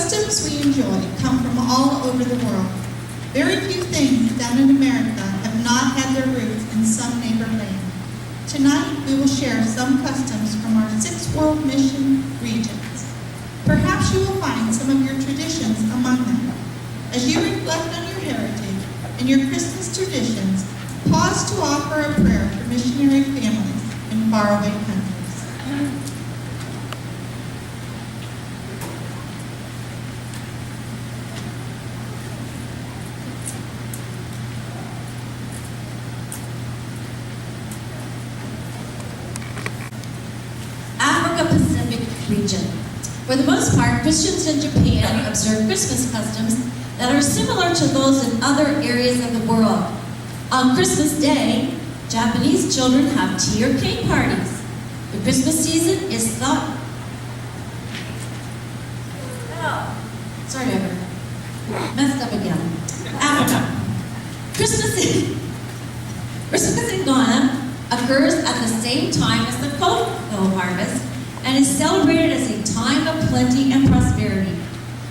customs we enjoy come from all over the world. Very few things done in America have not had their roots in some neighbor land. Tonight, we will share some customs from our 6 world mission regions. Perhaps you will find some of your traditions among them. As you reflect on your heritage and your Christmas traditions, pause to offer a prayer for missionary families in faraway countries. Pacific region. For the most part, Christians in Japan observe Christmas customs that are similar to those in other areas of the world. On Christmas Day, Japanese children have tea or cake parties. The Christmas season is thought... Sorry, I messed up again. Africa. Christmas in Ghana occurs at the same time as the cocoa harvest and is celebrated as a time of plenty and prosperity.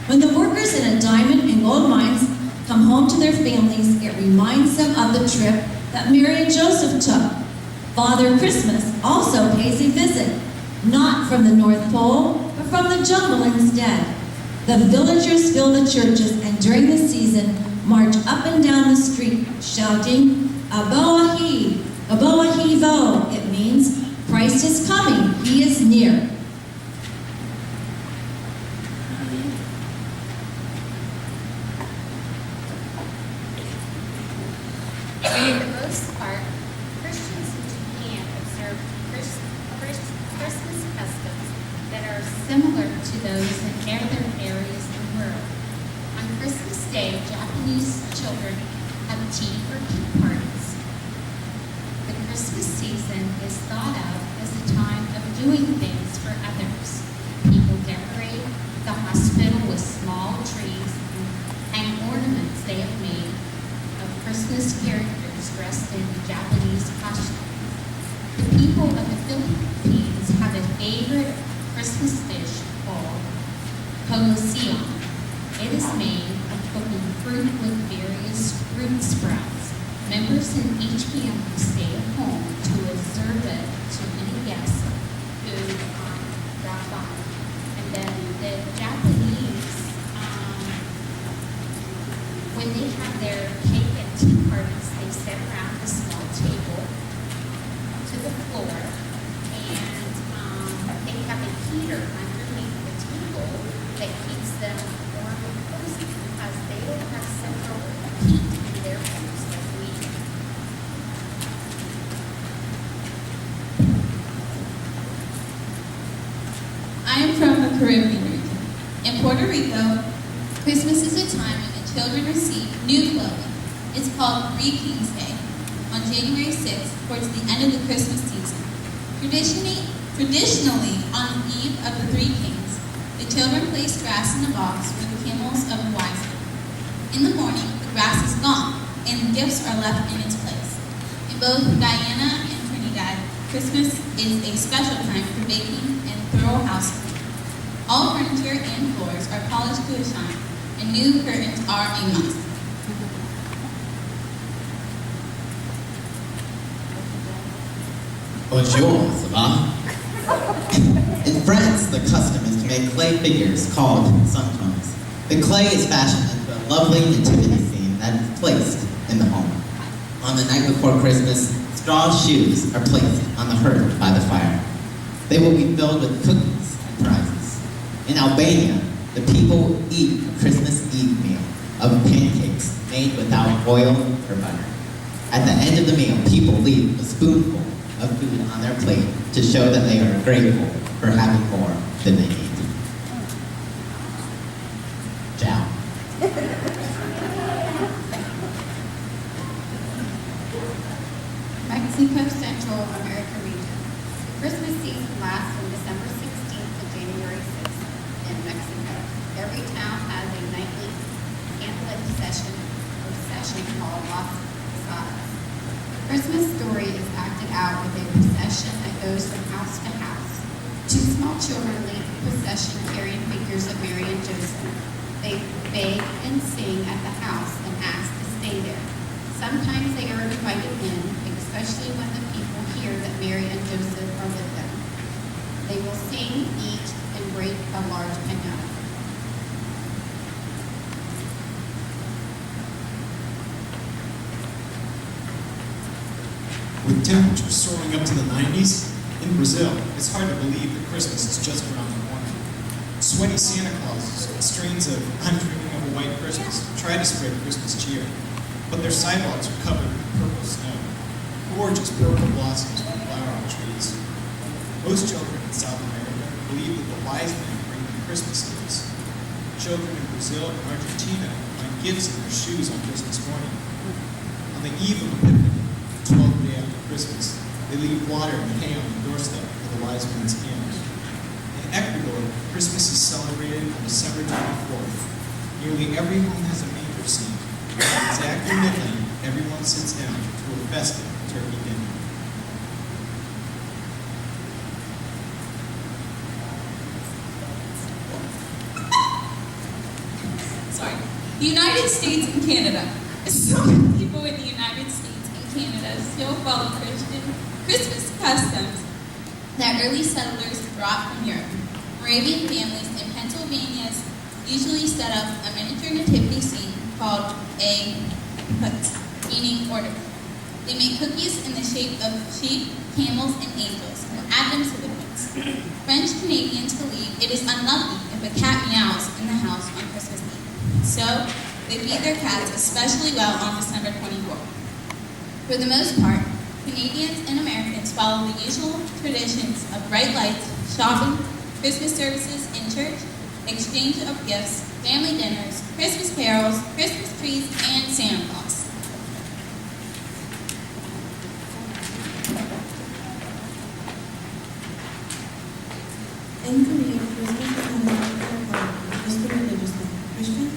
When the workers in a diamond and gold mines come home to their families, it reminds them of the trip that Mary and Joseph took. Father Christmas also pays a visit, not from the North Pole, but from the jungle instead. The villagers fill the churches and during the season march up and down the street shouting, Aboahi, Aboahi Vo. It means, Christ is coming, he is near. For the most part, Christians in Japan observe Christmas customs that are similar to those in other areas of the world. On Christmas Day, Japanese children have tea or cake parties. The Christmas season is thought of as a time of doing things for others. People decorate the hospital with small trees and ornaments they have made of Christmas characters dressed in Japanese costumes. The people of the Philippines have a favorite Christmas dish called Pangasinan. It is made of cooking fruit with various fruit sprouts. Members in each family stay at home to observe it to any guests who drop by. And then the Japanese, when they have their cake and tea parties, they sit around a small table to the floor, and they have a heater underneath the table that keeps them warm and cozy because they don't have central heat in their homes like we do. I am from the Caribbean region. In Puerto Rico, Christmas is a time when the children receive new clothing. It's called Three Kings Day on January 6th, towards the end of the Christmas season. Traditionally, on the eve of the Three Kings, the children place grass in a box for the camels of the wise men. In the morning, the grass is gone, and gifts are left in its place. In both Guyana and Trinidad, Christmas is a special time for baking and thorough house cleaning. All furniture and floors are polished to a shine, and new curtains are a must. Bonjour, ça va? In France, the custom is to make clay figures called suncones. The clay is fashioned into a lovely nativity scene that is placed in the home. On the night before Christmas, straw shoes are placed on the hearth by the fire. They will be filled with cookies and prizes. In Albania, the people eat a Christmas Eve meal of pancakes made without oil or butter. At the end of the meal, people leave a spoonful of food on their plate to show that they are grateful for having more than they need. Ciao. Mexico Central America region. Christmas season lasts from December 16th to January 6th in Mexico. Every town has a nightly candlelit procession called Las Posadas. The Christmas story is acted out with a procession that goes from house to house. Two small children lead the procession carrying figures of Mary and Joseph. beg and sing at the house and ask to stay there. Sometimes they are invited in, especially when the people hear that Mary and Joseph are with them. They will sing, eat, and break a large piñata. With temperatures soaring up to the 90s, in Brazil, it's hard to believe that Christmas is just around the corner. Sweaty Santa Clauses and strains of I'm Dreaming of a White Christmas try to spread Christmas cheer, but their sidewalks are covered with purple snow, gorgeous purple blossoms from flowering trees. Most children in South America believe that the wise men bring them Christmas gifts. Children in Brazil and Argentina find gifts in their shoes on Christmas morning. On the eve of Epiphany, the 12th day after Christmas, they leave water and hay on the doorstep for the wise men's hymns. In Ecuador, Christmas is celebrated on December 24th. Nearly every home has a manger scene. At exactly midnight, everyone sits down to a festive turkey dinner. The United States and Canada. So many people in the United States and Canada still follow Christmas customs that early settlers brought from Europe. Moravian families in Pennsylvania usually set up a miniature nativity scene called a hut, meaning order. They make cookies in the shape of sheep, camels, and angels and add them to the huts. French Canadians believe it is unlucky if a cat meows in the house on Christmas Eve. So, they feed their cats especially well on December 24th. For the most part, Canadians and Americans follow the usual traditions of bright lights, shopping, Christmas services in church, exchange of gifts, family dinners, Christmas carols, Christmas trees, and Santa Claus. In Korea, Christmas is another holiday, just a religious one. Christians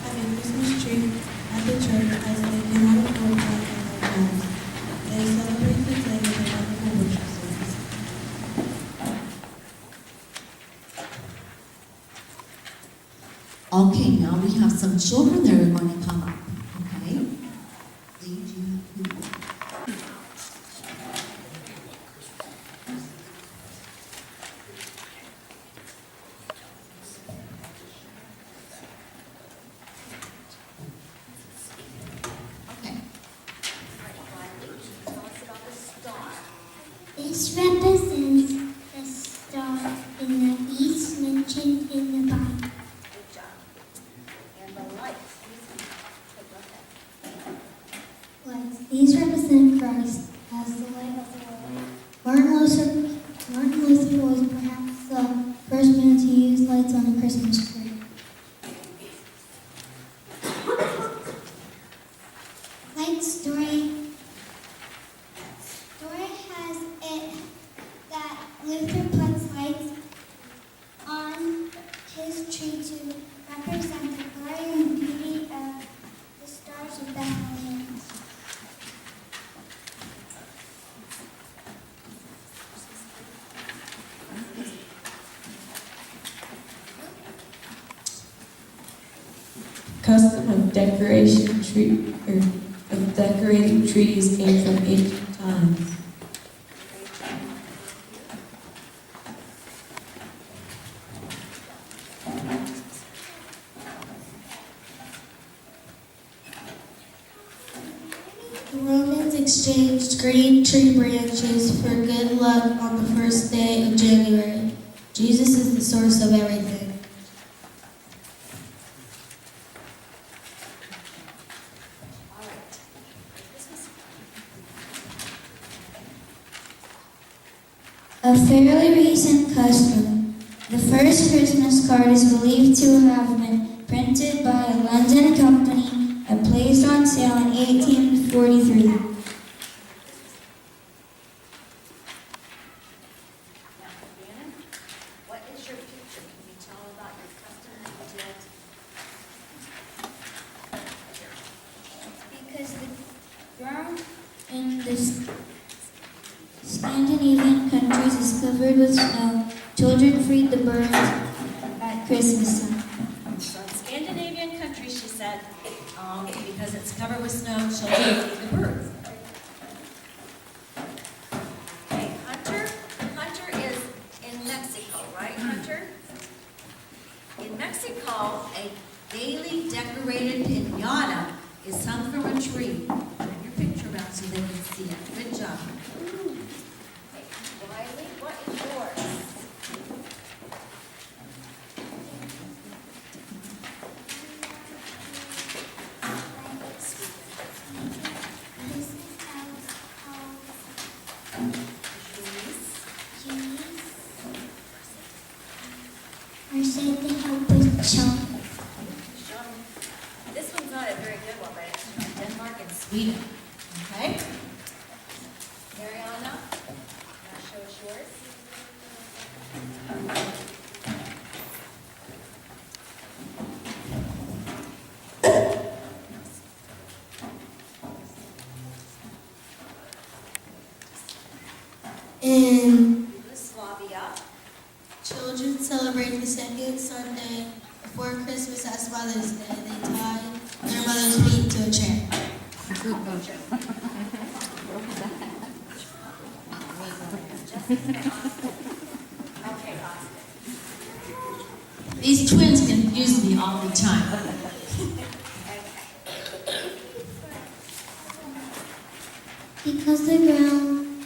have a Christmas tree at the church as they cannot afford to have in their homes. They celebrate the day with a wonderful worship service. Okay, now we have some children that are going to come up. Okay? Please, you have Okay. This represents the star in the east mentioned in the Bible. Good job. And the lights. Take a look at Lights. These represent Christ as the light of the world. Martin Luther was perhaps the first man to use lights on a Christmas tree. Light story. Story has it that Luther puts lights on his tree to represent the glory and beauty of the stars of Bethlehem. Custom of decorating trees came from ancient times. The Romans exchanged green tree branches for good luck on the first day of January. Jesus is the source of everything. All right. Christmas. A fairly recent custom. The first Christmas card is believed to have been printed by a London company and placed on sale in 1843. Now, Bannon, what is your picture? Can you tell about your custom that you did? Because the ground in the Scandinavian countries is covered with snow, children feed the birds at Christmas time. So in Scandinavia said, because it's covered with snow, children eat the birds. Okay, Hunter. Hunter is in Mexico, right, Hunter? In Mexico, a gaily decorated piñata is hung from a tree. Put your picture around so they can see it. Good job. Okay, Riley, what is yours? Christmas are said to help with children. This one's not a very good one, but it's from Denmark and Sweden. Okay? Mariana, now show us yours. In Yugoslavia. children celebrate the second Sunday before Christmas as Mother's Day. They tie their mother's feet to a chair. Okay, Austin. These twins confuse me all the time. Because the ground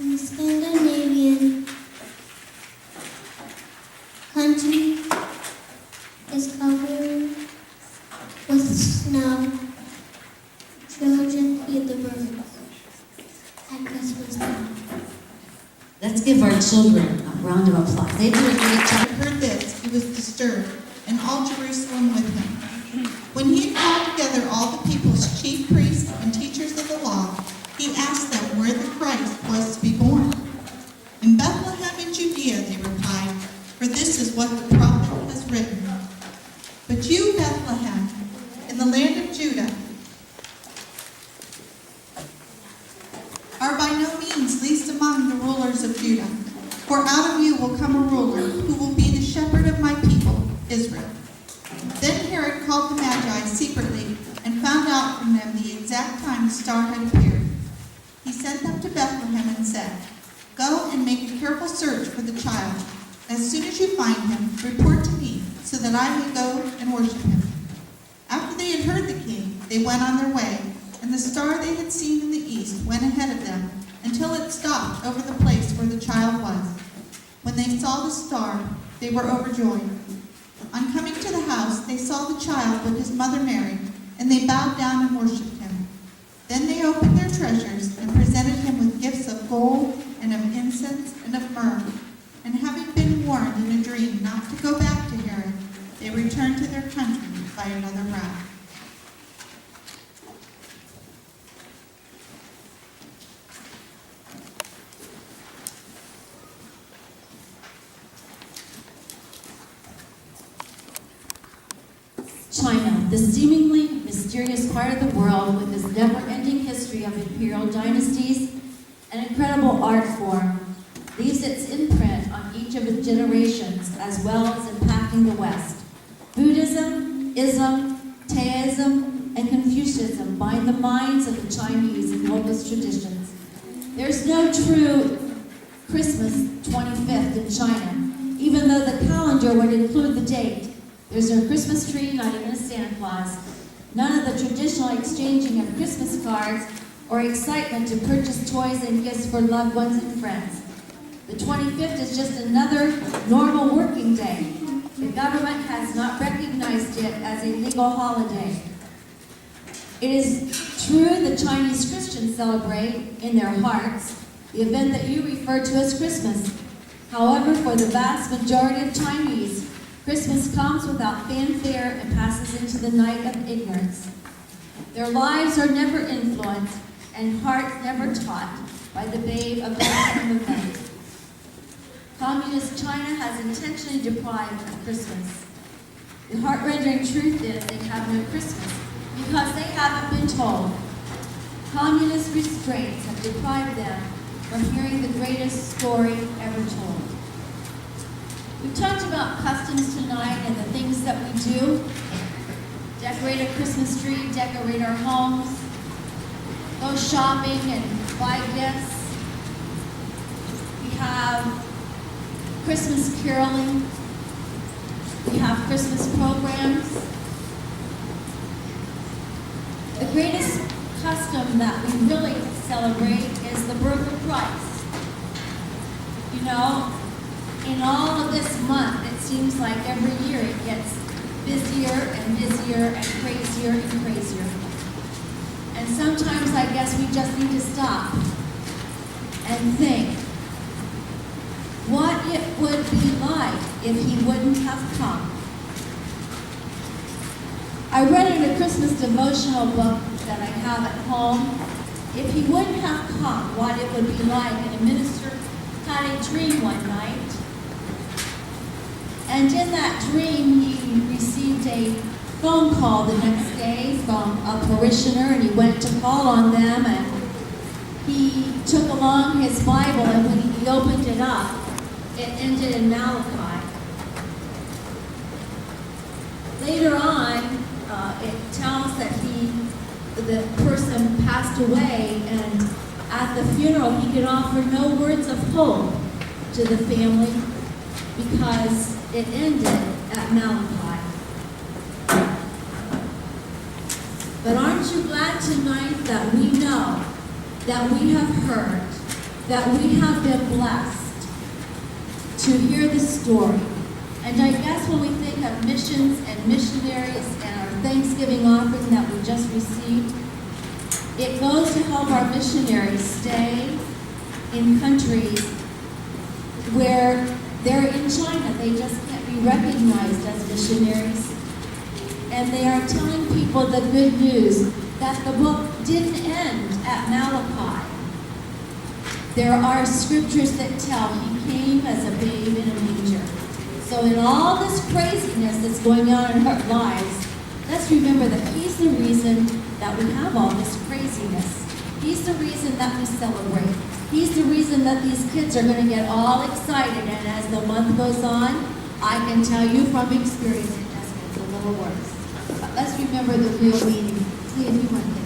in Scandinavian country is covered with snow, children feed the birds at Christmas time. Let's give our children a round of applause. They do a great job. When he heard this, he was disturbed, and all Jerusalem with him. When he had called together all the people's chief priests and teachers of the law, he asked them where the Christ was to be born. In Bethlehem in Judea, they replied, for this is what the prophet has written. But you, Bethlehem, in the land of Judah, are by no means least among the rulers of Judah, for out of you will come a ruler who will be the shepherd of my people, Israel. Then Herod called the Magi secretly and found out from them the exact time the star had appeared. He sent them to Bethlehem and said, go and make a careful search for the child. As soon as you find him, report to me, so that I may go and worship him. After they had heard the king, they went on their way, and the star they had seen in the east went ahead of them until it stopped over the place where the child was. When they saw the star, they were overjoyed. On coming to the house, they saw the child with his mother Mary, and they bowed down and worshipped him. Then they opened their treasures and presented him with gifts of gold and of incense and of myrrh. And having been warned in a dream not to go back to Herod, they returned to their country by another route. China, the seemingly mysterious part of the world with its never-ending history of imperial dynasties and incredible art form, leaves its imprint on each of its generations as well as impacting the West. Buddhism, Islam, Taoism, and Confucianism bind the minds of the Chinese in locust traditions. There's no true Christmas 25th in China, even though the calendar would include the date. There's no Christmas tree, not even a Santa Claus. None of the traditional exchanging of Christmas cards or excitement to purchase toys and gifts for loved ones and friends. The 25th is just another normal working day. The government has not recognized it as a legal holiday. It is true the Chinese Christians celebrate in their hearts the event that you refer to as Christmas. However, for the vast majority of Chinese, Christmas comes without fanfare and passes into the night of ignorance. Their lives are never influenced and hearts never taught by the babe of the kingdom of men. Communist China has intentionally deprived of Christmas. The heart-rending truth is they have no Christmas because they haven't been told. Communist restraints have deprived them from hearing the greatest story ever told. We talked about customs tonight and the things that we do. Decorate a Christmas tree, decorate our homes, go shopping and buy gifts. We have Christmas caroling. We have Christmas programs. The greatest custom that we really celebrate is the birth of Christ. You know, in all of this month, it seems like every year it gets busier and busier and crazier and crazier. And sometimes I guess we just need to stop and think what it would be like if he wouldn't have come. I read in a Christmas devotional book that I have at home, if he wouldn't have come, what it would be like. And a minister had a dream one night. And in that dream, he received a phone call the next day from a parishioner, and he went to call on them, and he took along his Bible, and when he opened it up, it ended in Malachi. Later on, it tells that the person passed away, and at the funeral, he could offer no words of hope to the family because it ended at Malachi. But aren't you glad tonight that we know, that we have heard, that we have been blessed to hear the story? And I guess when we think of missions and missionaries and our Thanksgiving offering that we just received, it goes to help our missionaries stay in countries where they're in China. They just can't be recognized as missionaries. And they are telling people the good news that the book didn't end at Malachi. There are scriptures that tell he came as a babe in a manger. So in all this craziness that's going on in our lives, let's remember that he's the reason that we have all this craziness. He's the reason that we celebrate. He's the reason that these kids are going to get all excited. And as the month goes on, I can tell you from experience, it just gets a little worse. But let's remember the real meaning. See if you want to